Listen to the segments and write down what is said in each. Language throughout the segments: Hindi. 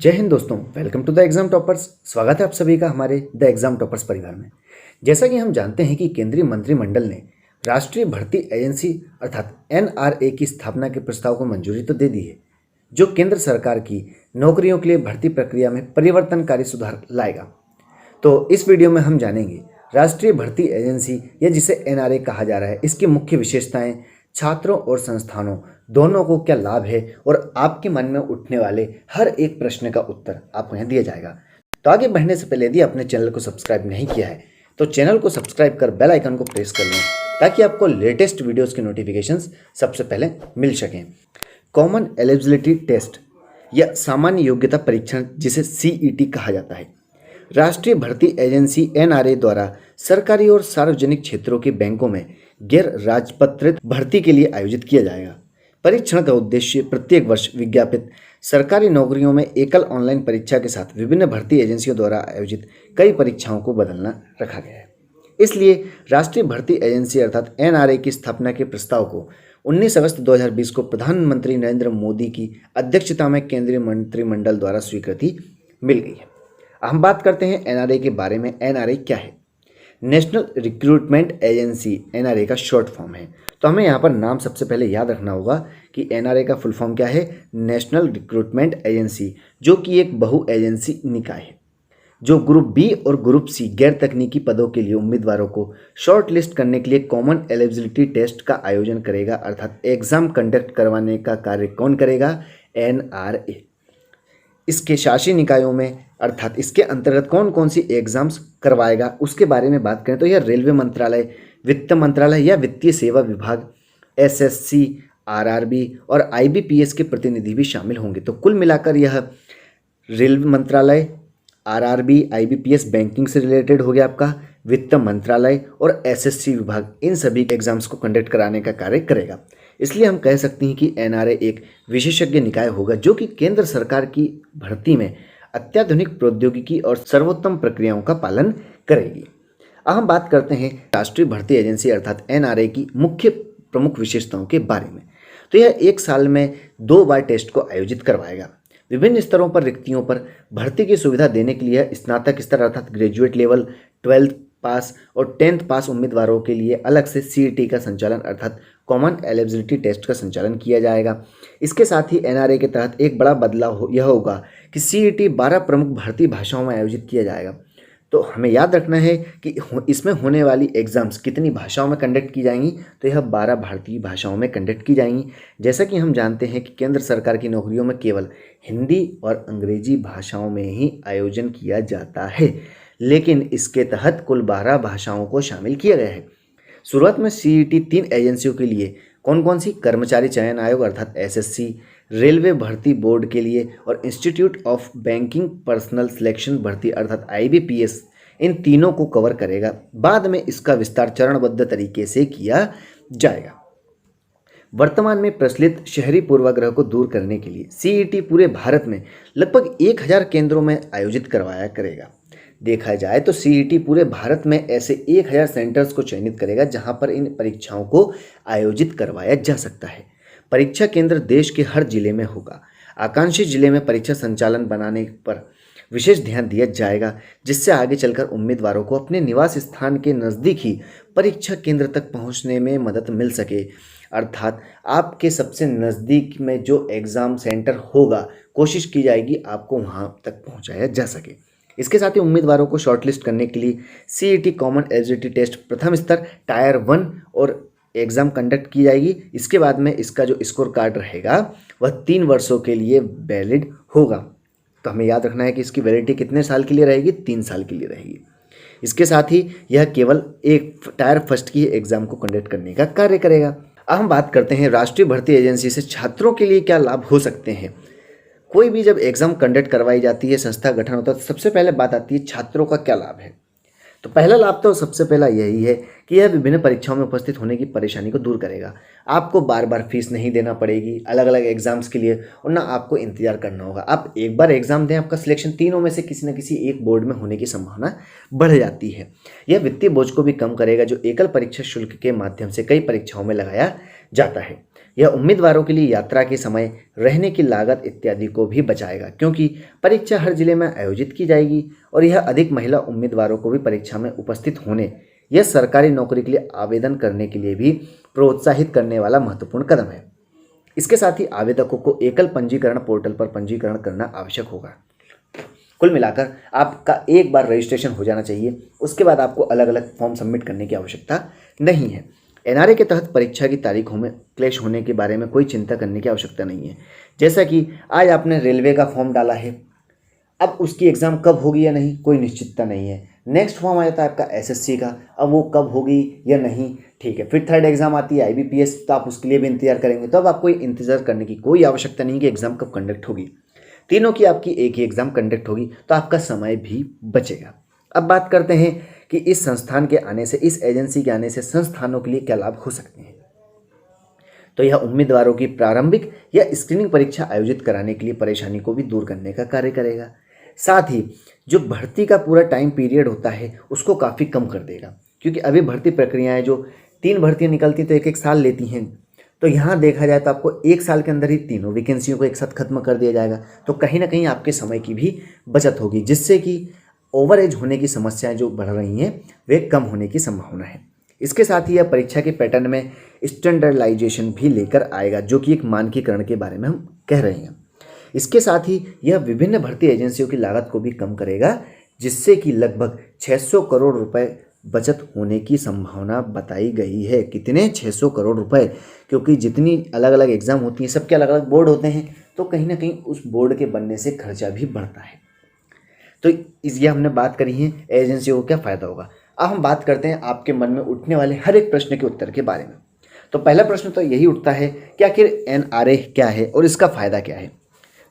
जय हिंद दोस्तों, welcome to the exam toppers. स्वागत है आप सभी का हमारे द एग्जाम टॉपर्स परिवार में। जैसा कि हम जानते हैं कि केंद्रीय मंत्रिमंडल ने राष्ट्रीय भर्ती एजेंसी अर्थात एनआरए की स्थापना के प्रस्ताव को मंजूरी तो दे दी है, जो केंद्र सरकार की नौकरियों के लिए भर्ती प्रक्रिया में परिवर्तनकारी सुधार लाएगा। तो इस वीडियो में हम जानेंगे राष्ट्रीय भर्ती एजेंसी या जिसे एनआरए कहा जा रहा है, इसकी मुख्य विशेषताएं, छात्रों और संस्थानों दोनों को क्या लाभ है और आपके मन में उठने वाले हर एक प्रश्न का उत्तर आपको यहाँ दिया जाएगा। तो आगे बढ़ने से पहले यदि आपने चैनल को सब्सक्राइब नहीं किया है तो चैनल को सब्सक्राइब कर बेल आइकन को प्रेस कर लें ताकि आपको लेटेस्ट वीडियोस के नोटिफिकेशंस सबसे पहले मिल सकें। कॉमन एलिजिबिलिटी टेस्ट या सामान्य योग्यता परीक्षण, जिसे सीईटी कहा जाता है, राष्ट्रीय भर्ती एजेंसी एनआरए द्वारा सरकारी और सार्वजनिक क्षेत्रों के बैंकों में गैर राजपत्रित भर्ती के लिए आयोजित किया जाएगा। परीक्षण का उद्देश्य प्रत्येक वर्ष विज्ञापित सरकारी नौकरियों में एकल ऑनलाइन परीक्षा के साथ विभिन्न भर्ती एजेंसियों द्वारा आयोजित कई परीक्षाओं को बदलना रखा गया है। इसलिए राष्ट्रीय भर्ती एजेंसी अर्थात एनआरए की स्थापना के प्रस्ताव को 19 अगस्त 2020 को प्रधानमंत्री नरेंद्र मोदी की अध्यक्षता में केंद्रीय मंत्रिमंडल द्वारा स्वीकृति मिल गई है। हम बात करते हैं एनआरए के बारे में। एनआरए क्या है? नेशनल रिक्रूटमेंट एजेंसी एनआरए का शॉर्ट फॉर्म है। तो हमें यहाँ पर नाम सबसे पहले याद रखना होगा कि एनआरए का फुल फॉर्म क्या है। नेशनल रिक्रूटमेंट एजेंसी, जो कि एक बहु एजेंसी निकाय है जो ग्रुप बी और ग्रुप सी गैर तकनीकी पदों के लिए उम्मीदवारों को शॉर्ट लिस्ट करने के लिए कॉमन एलिजिबिलिटी टेस्ट का आयोजन करेगा, अर्थात एग्जाम कंडक्ट करवाने का कार्य कौन करेगा? एनआरए। इसके शासी निकायों में अर्थात इसके अंतर्गत कौन कौन सी एग्जाम्स करवाएगा उसके बारे में बात करें तो यह रेलवे मंत्रालय, वित्त मंत्रालय या वित्तीय सेवा विभाग, एसएससी, आरआरबी और आईबीपीएस के प्रतिनिधि भी शामिल होंगे। तो कुल मिलाकर यह रेलवे मंत्रालय, आरआरबी, आईबीपीएस बैंकिंग से रिलेटेड हो गया आपका, वित्त मंत्रालय और एसएससी विभाग इन सभी एग्जाम्स को कंडक्ट कराने का कार्य करेगा। इसलिए हम कह सकते हैं कि एनआरए एक विशेषज्ञ निकाय होगा जो कि केंद्र सरकार की भर्ती में अत्याधुनिक प्रौद्योगिकी और सर्वोत्तम प्रक्रियाओं का पालन करेगी। अब हम बात करते हैं राष्ट्रीय भर्ती एजेंसी अर्थात एनआरए की मुख्य प्रमुख विशेषताओं के बारे में। तो यह एक साल में 2 बार टेस्ट को आयोजित करवाएगा। विभिन्न स्तरों पर रिक्तियों पर भर्ती की सुविधा देने के लिए स्नातक स्तर अर्थात ग्रेजुएट लेवल, 12th पास और 10th पास उम्मीदवारों के लिए अलग से सीईटी का संचालन अर्थात कॉमन एलिजिबिलिटी टेस्ट का संचालन किया जाएगा। इसके साथ ही एनआरए के तहत एक बड़ा बदलाव यह होगा कि सीईटी 12 प्रमुख भर्ती भाषाओं में आयोजित किया जाएगा। तो हमें याद रखना है कि इसमें होने वाली एग्जाम्स कितनी भाषाओं में कंडक्ट की जाएंगी, तो यह 12 भारतीय भाषाओं में कंडक्ट की जाएंगी। जैसा कि हम जानते हैं कि केंद्र सरकार की नौकरियों में केवल हिंदी और अंग्रेजी भाषाओं में ही आयोजन किया जाता है, लेकिन इसके तहत कुल 12 भाषाओं को शामिल किया गया है। शुरुआत में सीईटी 3 एजेंसियों के लिए कौन कौन सी? कर्मचारी चयन आयोग अर्थात एसएससी, रेलवे भर्ती बोर्ड के लिए और institute of banking personal selection भर्ती अर्थात आईबीपीएस, इन तीनों को कवर करेगा। बाद में इसका विस्तार चरणबद्ध तरीके से किया जाएगा। वर्तमान में प्रचलित शहरी पूर्वाग्रह को दूर करने के लिए सीईटी पूरे भारत में लगभग 1000 केंद्रों में आयोजित करवाया करेगा। देखा जाए तो सीईटी पूरे भारत में ऐसे 1000 सेंटर्स को चयनित करेगा जहां पर इन परीक्षाओं को आयोजित करवाया जा सकता है। परीक्षा केंद्र देश के हर जिले में होगा। आकांक्षी जिले में परीक्षा संचालन बनाने पर विशेष ध्यान दिया जाएगा, जिससे आगे चलकर उम्मीदवारों को अपने निवास स्थान के नज़दीक ही परीक्षा केंद्र तक पहुंचने में मदद मिल सके। अर्थात आपके सबसे नज़दीक में जो एग्ज़ाम सेंटर होगा, कोशिश की जाएगी आपको वहां तक पहुंचाया जा सके। इसके साथ ही उम्मीदवारों को शॉर्टलिस्ट करने के लिए सीईटी कॉमन एलिजिबिलिटी टेस्ट प्रथम स्तर टायर 1 और एग्ज़ाम कंडक्ट की जाएगी। इसके बाद में इसका जो स्कोर कार्ड रहेगा वह 3 वर्षों के लिए वैलिड होगा। तो हमें याद रखना है कि इसकी वैलिडिटी कितने साल के लिए रहेगी? 3 साल के लिए रहेगी। इसके साथ ही यह केवल एक टायर फर्स्ट की एग्ज़ाम को कंडक्ट करने का कार्य करेगा। अब हम बात करते हैं राष्ट्रीय भर्ती एजेंसी से छात्रों के लिए क्या लाभ हो सकते हैं। कोई भी जब एग्ज़ाम कंडक्ट करवाई जाती है, संस्था गठन होता है, तो सबसे पहले बात आती है छात्रों का क्या लाभ है। तो पहला लाभ तो सबसे पहला यही है कि यह विभिन्न परीक्षाओं में उपस्थित होने की परेशानी को दूर करेगा। आपको बार बार फीस नहीं देना पड़ेगी अलग अलग एग्जाम्स के लिए, और ना आपको इंतजार करना होगा। आप एक बार एग्जाम दें, आपका सिलेक्शन तीनों में से किसी न किसी एक बोर्ड में होने की संभावना बढ़ जाती है। यह वित्तीय बोझ को भी कम करेगा जो एकल परीक्षा शुल्क के माध्यम से कई परीक्षाओं में लगाया जाता है। यह उम्मीदवारों के लिए यात्रा के समय, रहने की लागत इत्यादि को भी बचाएगा, क्योंकि परीक्षा हर जिले में आयोजित की जाएगी और यह अधिक महिला उम्मीदवारों को भी परीक्षा में उपस्थित होने या सरकारी नौकरी के लिए आवेदन करने के लिए भी प्रोत्साहित करने वाला महत्वपूर्ण कदम है। इसके साथ ही आवेदकों को एकल पंजीकरण पोर्टल पर पंजीकरण करना आवश्यक होगा। कुल मिलाकर आपका एक बार रजिस्ट्रेशन हो जाना चाहिए, उसके बाद आपको अलग अलग फॉर्म सबमिट करने की आवश्यकता नहीं है। एनआरए के तहत परीक्षा की तारीखों में क्लैश होने के बारे में कोई चिंता करने की आवश्यकता नहीं है। जैसा कि आज आपने रेलवे का फॉर्म डाला है, अब उसकी एग्ज़ाम कब होगी या नहीं कोई निश्चितता नहीं है। नेक्स्ट फॉर्म आ जाता है आपका एसएससी का, अब वो कब होगी या नहीं, ठीक है। फिर थर्ड एग्जाम आती है आईबीपीएस, तो आप उसके लिए भी इंतजार करेंगे, तो अब आपको इंतजार करने की कोई आवश्यकता नहीं कि एग्ज़ाम कब कंडक्ट होगी। तीनों की आपकी एक ही एग्ज़ाम कंडक्ट होगी, तो आपका समय भी बचेगा। अब बात करते हैं कि इस संस्थान के आने से, इस एजेंसी के आने से संस्थानों के लिए क्या लाभ हो सकते हैं। तो यह उम्मीदवारों की प्रारंभिक या स्क्रीनिंग परीक्षा आयोजित कराने के लिए परेशानी को भी दूर करने का कार्य करेगा। साथ ही जो भर्ती का पूरा टाइम पीरियड होता है उसको काफ़ी कम कर देगा, क्योंकि अभी भर्ती प्रक्रियाएं जो 3 भर्तियां निकलती तो 1-1 साल लेती हैं, तो यहाँ देखा जाए तो आपको 1 साल के अंदर ही तीनों वैकेंसियों को एक साथ खत्म कर दिया जाएगा। तो कहीं ना कहीं आपके समय की भी बचत होगी, जिससे कि ओवर एज होने की समस्याएं जो बढ़ रही हैं वे कम होने की संभावना है। इसके साथ ही यह परीक्षा के पैटर्न में स्टैंडर्डाइजेशन भी लेकर आएगा, जो कि एक मानकीकरण के बारे में हम कह रहे हैं। इसके साथ ही यह विभिन्न भर्ती एजेंसियों की लागत को भी कम करेगा, जिससे कि लगभग 600 करोड़ रुपए बचत होने की संभावना बताई गई है। कितने? 600 करोड़ रुपए, क्योंकि जितनी अलग अलग एग्जाम होती हैं सबके अलग अलग बोर्ड होते हैं, तो कहीं ना कहीं उस बोर्ड के बनने से खर्चा भी बढ़ता है। तो ये हमने बात करी है एजेंसियों को क्या फ़ायदा होगा। अब हम बात करते हैं आपके मन में उठने वाले हर एक प्रश्न के उत्तर के बारे में। तो पहला प्रश्न तो यही उठता है कि आखिर एनआरए क्या है और इसका फ़ायदा क्या है।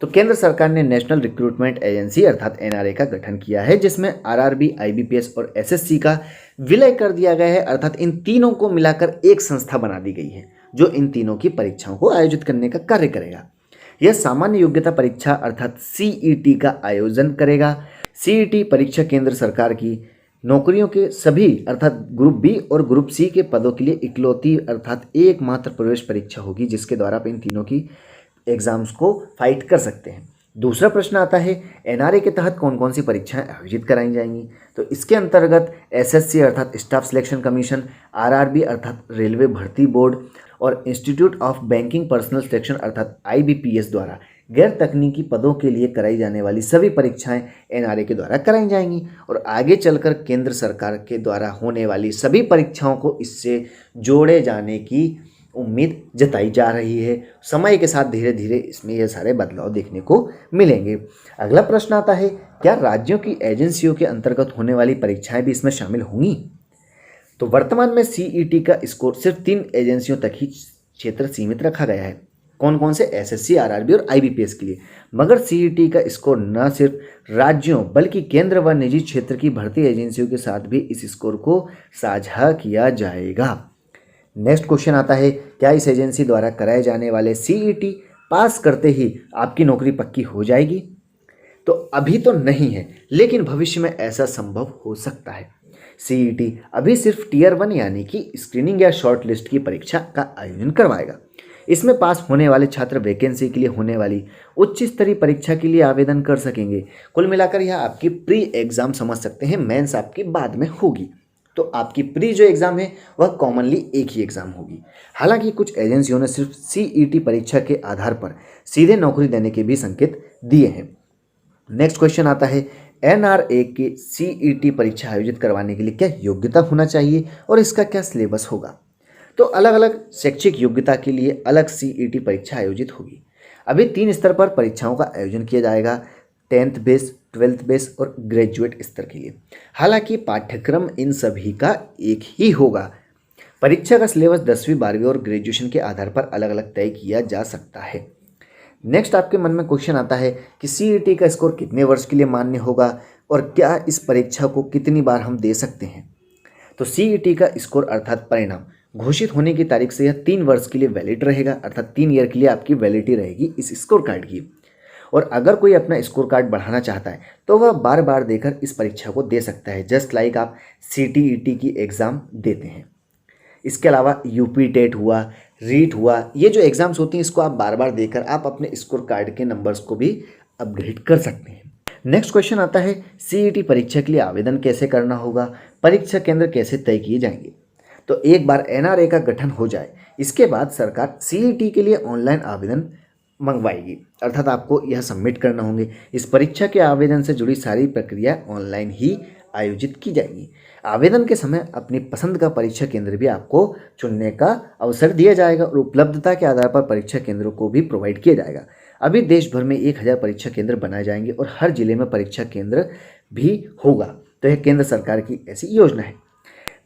तो केंद्र सरकार ने नेशनल रिक्रूटमेंट एजेंसी अर्थात एनआरए का गठन किया है, जिसमें आरआरबी, आईबीपीएस और एसएससी का विलय कर दिया गया है, अर्थात इन तीनों को मिलाकर एक संस्था बना दी गई है जो इन तीनों की परीक्षाओं को आयोजित करने का कार्य करेगा। यह सामान्य योग्यता परीक्षा अर्थात सीईटी का आयोजन करेगा। सीईटी परीक्षा केंद्र सरकार की नौकरियों के सभी अर्थात ग्रुप बी और ग्रुप सी के पदों के लिए इकलौती अर्थात एकमात्र प्रवेश परीक्षा होगी, जिसके द्वारा आप इन तीनों की एग्जाम्स को फाइट कर सकते हैं। दूसरा प्रश्न आता है एनआरए के तहत कौन कौन सी परीक्षाएं आयोजित कराई जाएंगी। तो इसके अंतर्गत एसएससी अर्थात स्टाफ सिलेक्शन कमीशन, आरआरबी अर्थात रेलवे भर्ती बोर्ड और institute of banking personal selection अर्थात आईबीपीएस द्वारा गैर तकनीकी पदों के लिए कराई जाने वाली सभी परीक्षाएं एनआरए के द्वारा कराई जाएंगी और आगे चलकर केंद्र सरकार के द्वारा होने वाली सभी परीक्षाओं को इससे जोड़े जाने की उम्मीद जताई जा रही है। समय के साथ धीरे धीरे इसमें यह सारे बदलाव देखने को मिलेंगे। अगला प्रश्न आता है क्या राज्यों की एजेंसियों के अंतर्गत होने वाली परीक्षाएं भी इसमें शामिल होंगी। तो वर्तमान में सीईटी का स्कोर सिर्फ 3 एजेंसियों तक ही क्षेत्र सीमित रखा गया है। कौन कौन से? एसएससी, आरआरबी और आईबीपीएस के लिए। मगर सीईटी का स्कोर न सिर्फ राज्यों बल्कि केंद्र व निजी क्षेत्र की भर्ती एजेंसियों के साथ भी इस स्कोर को साझा किया जाएगा। नेक्स्ट क्वेश्चन आता है क्या इस एजेंसी द्वारा कराए जाने वाले सीईटी पास करते ही आपकी नौकरी पक्की हो जाएगी। तो अभी तो नहीं है, लेकिन भविष्य में ऐसा संभव हो सकता है। सीईटी अभी सिर्फ टियर 1 यानी कि स्क्रीनिंग या शॉर्ट लिस्ट की परीक्षा का आयोजन करवाएगा। इसमें पास होने वाले छात्र वैकेंसी के लिए होने वाली उच्च स्तरीय परीक्षा के लिए आवेदन कर सकेंगे। कुल मिलाकर यह आपकी प्री एग्जाम समझ सकते हैं, मेंस आपकी बाद में होगी। तो आपकी प्री जो एग्ज़ाम है वह कॉमनली एक ही एग्ज़ाम होगी। हालांकि कुछ एजेंसियों ने सिर्फ सीईटी परीक्षा के आधार पर सीधे नौकरी देने के भी संकेत दिए हैं। नेक्स्ट क्वेश्चन आता है एनआरए के सीईटी परीक्षा आयोजित करवाने के लिए क्या योग्यता होना चाहिए और इसका क्या सिलेबस होगा। तो अलग अलग शैक्षिक योग्यता के लिए अलग सीईटी परीक्षा आयोजित होगी। अभी 3 स्तर पर परीक्षाओं का आयोजन किया जाएगा, 10th बेस, 12th बेस और ग्रेजुएट स्तर के लिए। हालांकि पाठ्यक्रम इन सभी का एक ही होगा। परीक्षा का सिलेबस 10वीं, 12वीं और ग्रेजुएशन के आधार पर अलग अलग तय किया जा सकता है। नेक्स्ट आपके मन में क्वेश्चन आता है कि सीईटी का स्कोर कितने वर्ष के लिए मान्य होगा और क्या इस परीक्षा को कितनी बार हम दे सकते हैं। तो सीईटी का स्कोर अर्थात परिणाम घोषित होने की तारीख से यह 3 वर्ष के लिए वैलिड रहेगा, अर्थात 3 ईयर के लिए आपकी वैलिडिटी रहेगी इस स्कोर कार्ड की। और अगर कोई अपना स्कोर कार्ड बढ़ाना चाहता है तो वह बार बार देकर इस परीक्षा को दे सकता है, जस्ट लाइक आप सीटीईटी की एग्ज़ाम देते हैं। इसके अलावा यूपी टेट हुआ, रीट हुआ, ये जो एग्ज़ाम्स होती हैं इसको आप बार बार देकर आप अपने स्कोर कार्ड के नंबर्स को भी अपग्रेड कर सकते हैं। नेक्स्ट क्वेश्चन आता है सीईटी परीक्षा के लिए आवेदन कैसे करना होगा, परीक्षा केंद्र कैसे तय किए जाएंगे। तो एक बार एनआरए का गठन हो जाए इसके बाद सरकार सीईटी के लिए ऑनलाइन आवेदन मंगवाएगी, अर्थात आपको यह सबमिट करना होंगे। इस परीक्षा के आवेदन से जुड़ी सारी प्रक्रिया ऑनलाइन ही आयोजित की जाएगी। आवेदन के समय अपनी पसंद का परीक्षा केंद्र भी आपको चुनने का अवसर दिया जाएगा और उपलब्धता के आधार पर परीक्षा केंद्रों को भी प्रोवाइड किया जाएगा। अभी देश भर में 1000 परीक्षा केंद्र बनाए जाएंगे और हर जिले में परीक्षा केंद्र भी होगा। तो यह केंद्र सरकार की ऐसी योजना है।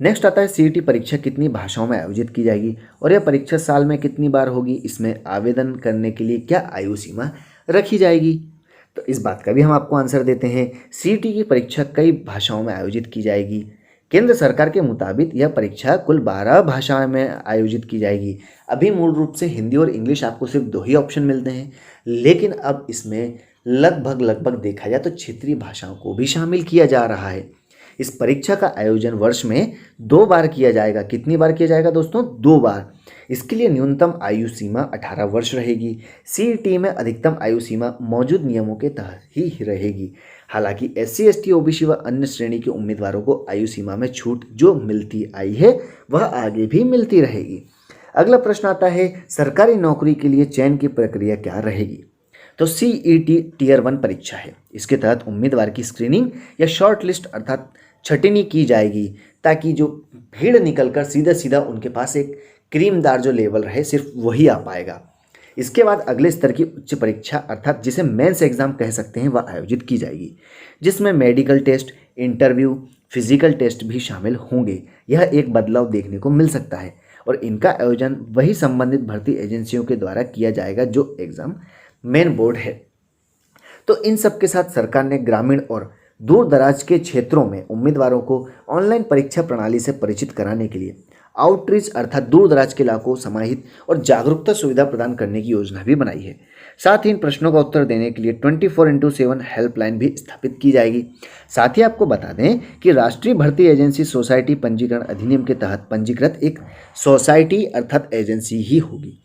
नेक्स्ट आता है सीईटी परीक्षा कितनी भाषाओं में आयोजित की जाएगी और यह परीक्षा साल में कितनी बार होगी, इसमें आवेदन करने के लिए क्या आयु सीमा रखी जाएगी। तो इस बात का भी हम आपको आंसर देते हैं। सीईटी की परीक्षा कई भाषाओं में आयोजित की जाएगी। केंद्र सरकार के मुताबिक यह परीक्षा कुल 12 भाषाओं में आयोजित की जाएगी। अभी मूल रूप से हिंदी और इंग्लिश आपको सिर्फ 2 ही ऑप्शन मिलते हैं, लेकिन अब इसमें लगभग देखा जाए तो क्षेत्रीय भाषाओं को भी शामिल किया जा रहा है। इस परीक्षा का आयोजन वर्ष में 2 बार किया जाएगा। कितनी बार किया जाएगा दोस्तों? 2 बार। इसके लिए न्यूनतम आयु सीमा 18 वर्ष रहेगी। सीईटी में अधिकतम आयु सीमा मौजूद नियमों के तहत ही रहेगी। हालांकि SC ST OBC व अन्य श्रेणी के उम्मीदवारों को आयु सीमा में छूट जो मिलती आई है वह आगे भी मिलती रहेगी। अगला प्रश्न आता है सरकारी नौकरी के लिए चयन की प्रक्रिया क्या रहेगी। तो सीईटी टियर 1 परीक्षा है। इसके तहत उम्मीदवार की स्क्रीनिंग या शॉर्ट लिस्ट अर्थात छटनी की जाएगी ताकि जो भीड़ निकलकर सीधा उनके पास एक क्रीमदार जो लेवल रहे सिर्फ वही आ पाएगा। इसके बाद अगले स्तर की उच्च परीक्षा अर्थात जिसे मेंस एग्जाम कह सकते हैं वह आयोजित की जाएगी, जिसमें medical test, interview, physical test भी शामिल होंगे। यह एक बदलाव देखने को मिल सकता है और इनका आयोजन वही संबंधित भर्ती एजेंसियों के द्वारा किया जाएगा जो एग्जाम मेन बोर्ड है। तो इन सब के साथ सरकार ने ग्रामीण और दूर दराज के क्षेत्रों में उम्मीदवारों को ऑनलाइन परीक्षा प्रणाली से परिचित कराने के लिए आउटरीच अर्थात दूर दराज के इलाकों को समाहित और जागरूकता सुविधा प्रदान करने की योजना भी बनाई है। साथ ही इन प्रश्नों का उत्तर देने के लिए 24x7 हेल्पलाइन भी स्थापित की जाएगी। साथ ही आपको बता दें कि राष्ट्रीय भर्ती एजेंसी सोसाइटी पंजीकरण अधिनियम के तहत पंजीकृत एक सोसाइटी अर्थात एजेंसी ही होगी।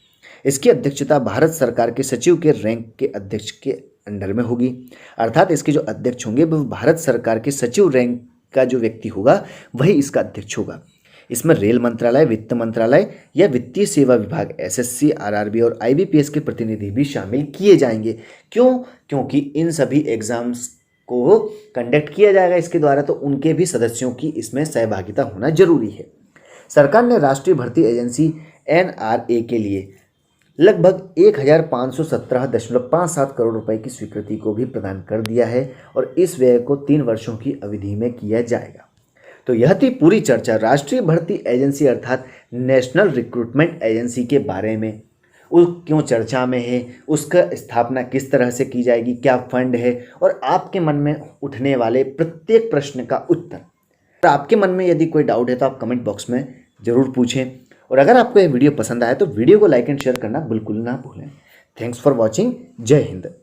इसकी अध्यक्षता भारत सरकार के सचिव के रैंक के अध्यक्ष के अंडर में होगी, अर्थात इसके जो अध्यक्ष होंगे वह भारत सरकार के सचिव रैंक का जो व्यक्ति होगा वही इसका अध्यक्ष होगा। इसमें रेल मंत्रालय, वित्त मंत्रालय या वित्तीय सेवा विभाग, SSC, RRB और IBPS के प्रतिनिधि भी शामिल किए जाएंगे। क्यों? क्योंकि इन सभी एग्जाम्स को कंडक्ट किया जाएगा इसके द्वारा, तो उनके भी सदस्यों की इसमें सहभागिता होना जरूरी है। सरकार ने राष्ट्रीय भर्ती एजेंसी NRA के लिए लगभग 1517.57 करोड़ रुपए की स्वीकृति को भी प्रदान कर दिया है और इस व्यय को 3 वर्षों की अवधि में किया जाएगा। तो यह थी पूरी चर्चा राष्ट्रीय भर्ती एजेंसी अर्थात नेशनल रिक्रूटमेंट एजेंसी के बारे में। वो क्यों चर्चा में है, उसका स्थापना किस तरह से की जाएगी, क्या फंड है और आपके मन में उठने वाले प्रत्येक प्रश्न का उत्तर। तो आपके मन में यदि कोई डाउट है तो आप कमेंट बॉक्स में ज़रूर पूछें और अगर आपको यह वीडियो पसंद आए तो वीडियो को लाइक एंड शेयर करना बिल्कुल ना भूलें। Thanks for watching. जय हिंद।